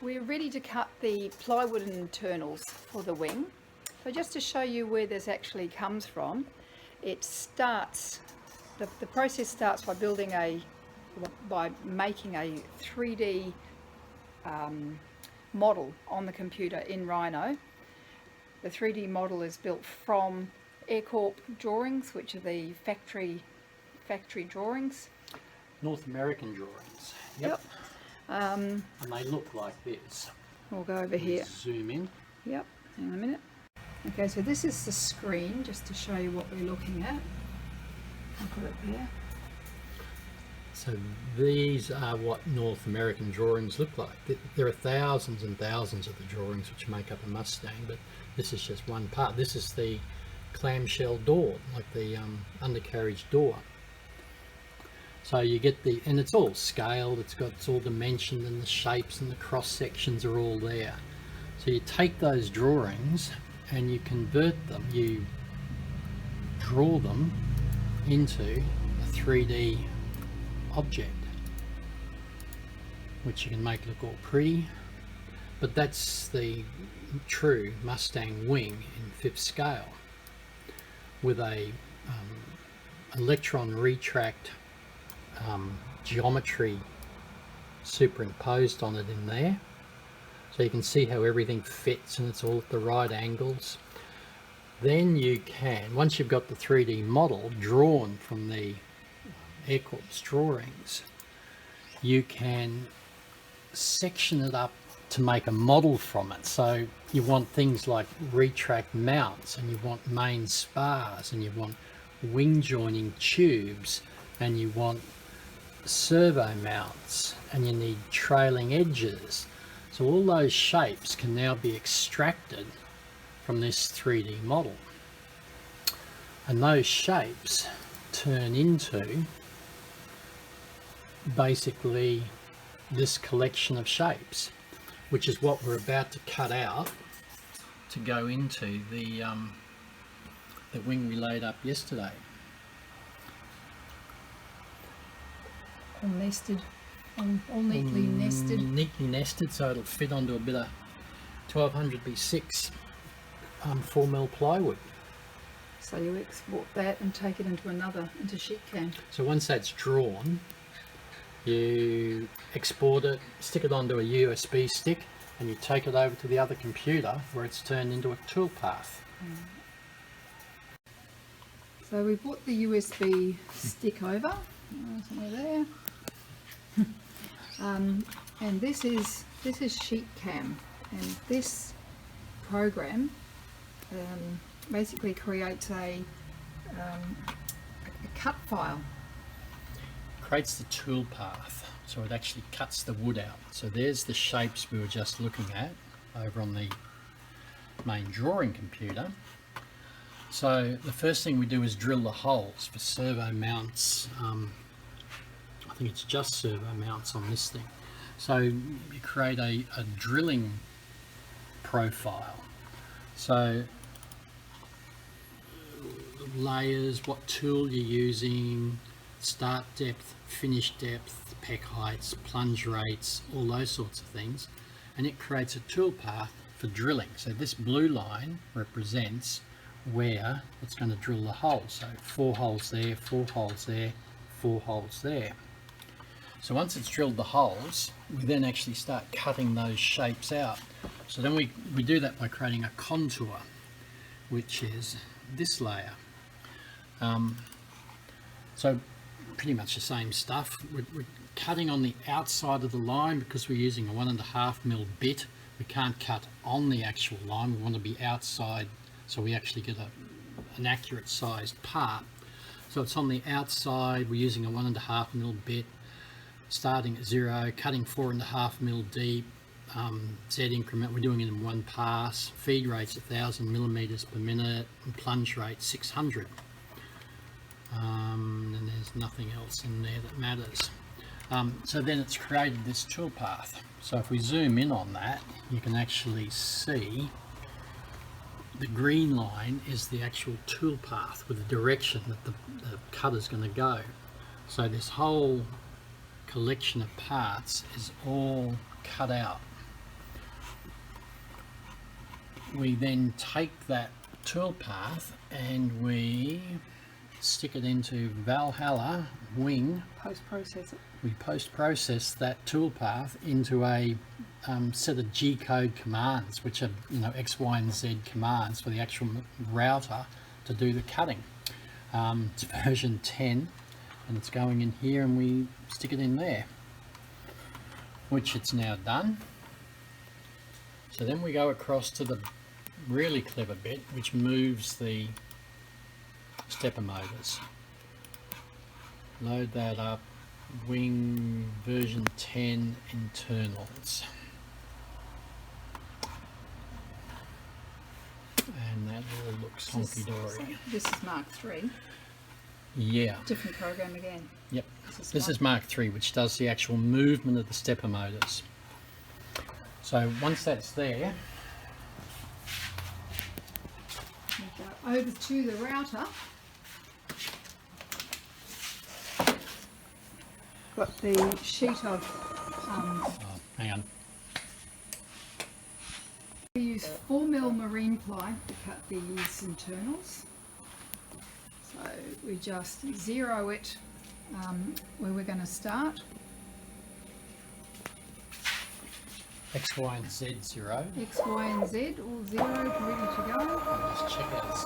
We're ready to cut the plywood internals for the wing. So just to show you where this actually comes from, it starts, the process starts by making a 3D model on the computer in Rhino. The 3D model is built from AirCorp drawings, which are the factory drawings. North American drawings. Yep. And they look like this. We'll go over here. Zoom in. Yep, hang on a minute. Okay, so this is the screen, just to show you what we're looking at. I'll put it there. So these are what North American drawings look like. There are thousands and thousands of the drawings which make up a Mustang, but this is just one part. This is the clamshell door, like the undercarriage door. So you get and it's all scaled, it's all dimensioned, and the shapes and the cross sections are all there. So you take those drawings and you convert them, you draw them into a 3D object, which you can make look all pretty. But that's the true Mustang wing in 5th scale, with a electron retract geometry superimposed on it in there, so you can see how everything fits and it's all at the right angles. Then you can, once you've got the 3D model drawn from the AirCorp's drawings, you can section it up to make a model from it. So you want things like retract mounts, and you want main spars, and you want wing joining tubes, and you want servo mounts, and you need trailing edges. So all those shapes can now be extracted from this 3D model, and those shapes turn into basically this collection of shapes, which is what we're about to cut out to go into the wing we laid up yesterday. All nested, all neatly nested. Neatly nested, so it'll fit onto a bit of 1200x6 4mm plywood. So you export that and take it into sheet can. So once that's drawn, you export it, stick it onto a USB stick, and you take it over to the other computer where it's turned into a toolpath. So we brought the USB stick over, somewhere there. And this is sheet cam, and this program basically creates a cut file. Creates the tool path, so it actually cuts the wood out. So there's the shapes we were just looking at over on the main drawing computer. So the first thing we do is drill the holes for servo mounts. I think it's just servo mounts on this thing. So you create a drilling profile. So layers, what tool you're using, start depth, finish depth, peck heights, plunge rates, all those sorts of things, and it creates a tool path for drilling. So this blue line represents where it's going to drill the holes. So 4 holes there, 4 holes there, 4 holes there. So once it's drilled the holes, we then actually start cutting those shapes out. So then we do that by creating a contour, which is this layer. So pretty much the same stuff. We're cutting on the outside of the line because we're using a 1.5mm bit. We can't cut on the actual line. We want to be outside, so we actually get an accurate sized part. So it's on the outside. We're using a 1.5mm bit, starting at 0, cutting 4.5mm deep, Z increment. We're doing it in one pass. Feed rate's 1000mm per minute, and plunge rate 600. And there's nothing else in there that matters. So then it's created this tool path. So if we zoom in on that, you can actually see the green line is the actual tool path with the direction that the cutter's going to go. So this whole collection of parts is all cut out we then take that tool path and we stick it into Valhalla wing. Post-process it. We post-process that tool path into a set of G-code commands, which are, you know, X, Y, and Z commands for the actual router to do the cutting. It's version 10, and it's going in here, and we stick it in there, which it's now done. So then we go across to the really clever bit, which moves the stepper motors. Load that up, wing version 10 internals. And that all looks honky-dory. This is Mark III. Yeah. Different program again. Yep. This is Mark III, which does the actual movement of the stepper motors. So once that's there, we go over to the router. Got the sheet of hang on. we use 4mm marine ply to cut these internals. So we just zero it where we're going to start. X, Y, and Z 0. X, Y, and Z all 0, ready to go. I'll just check out Z.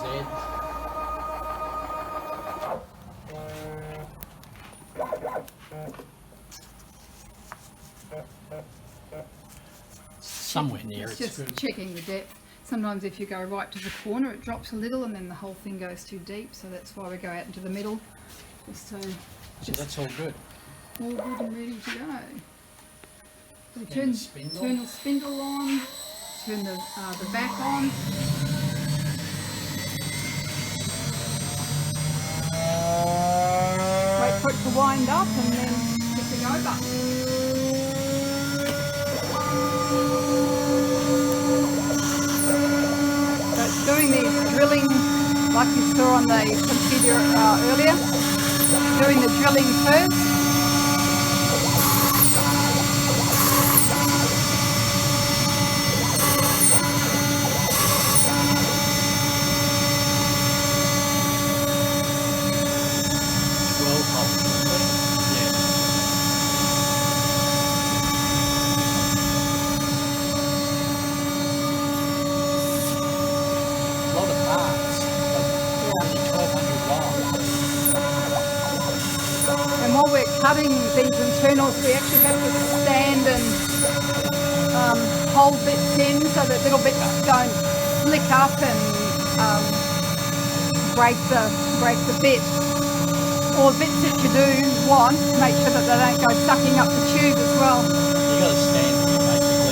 Somewhere near It's it's just good. checking the depth. Sometimes if you go right to the corner it drops a little and then the whole thing goes too deep, so that's why we go out into the middle. So that's all good. all good and ready to go. So we Turn the spindle on, turn the back on. Wait for it to wind up and then hit the go button. So it's doing these drilling like you saw on the computer earlier. Doing the drilling first. And while we're cutting these internals, we actually have to stand and hold bits in so that little bits don't flick up and break the bit. Or bits that you do want, make sure that they don't go sucking up the tube as well. You got to stand here basically.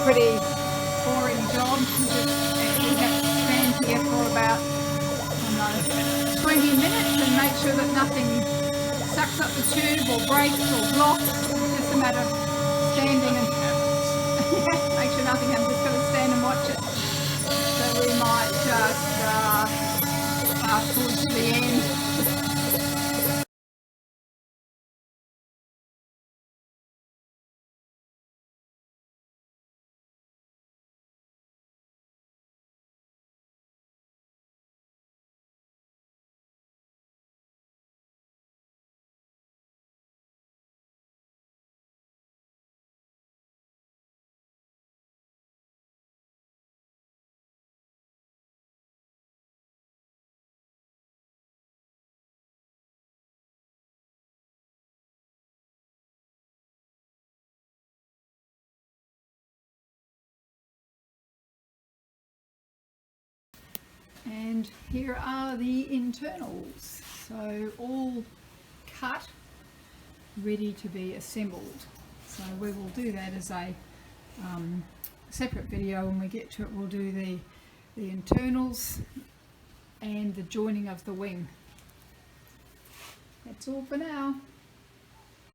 Pretty boring job. You just actually have to stand here for about 20 minutes and make sure that nothing sucks up the tube or breaks or blocks. It's just a matter of standing and make sure nothing happens. Just got to stand and watch it. So we might just fast forward to the end. And here are the internals. So all cut, ready to be assembled. So we will do that as a separate video. When we get to it, we'll do the internals and the joining of the wing. That's all for now.